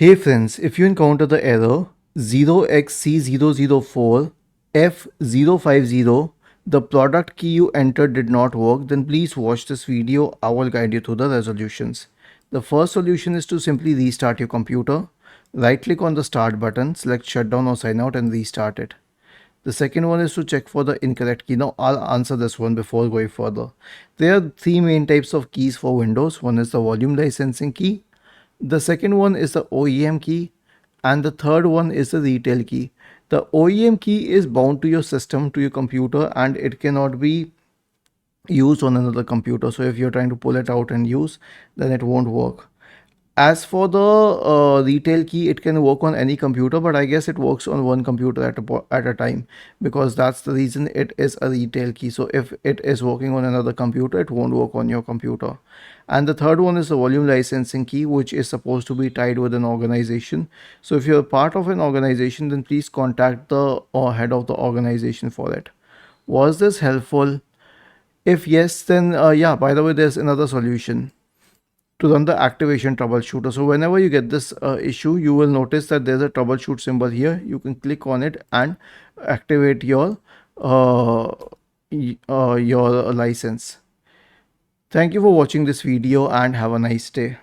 Hey friends, if you encounter the error 0xC004F050, the product key you entered did not work, then please watch this video. I will guide you through the resolutions. The first solution is to simply restart your computer. Right click on the start button, select shutdown or sign out and restart it. The second one is to check for the incorrect key. Now I'll answer this one before going further. There are three main types of keys for Windows. One is the volume licensing key. The second one is the OEM key, and the third one is the retail key. The OEM key is bound to your system, to your computer, and it cannot be used on another computer. So if you're trying to pull it out and use, then it won't work. As for the retail key, it can work on any computer, but I guess it works on one computer at a time, because that's the reason it is a retail key. So if it is working on another computer, it won't work on your computer. And the third one is the volume licensing key, which is supposed to be tied with an organization. So if you're part of an organization, then please contact the head of the organization for it. Was this helpful? If yes, then yeah, by the way, there's another solution to run the activation troubleshooter. So whenever you get this issue, you will notice that there's a troubleshoot symbol here. You can click on it and activate uh, your license. Thank you for watching this video and have a nice day.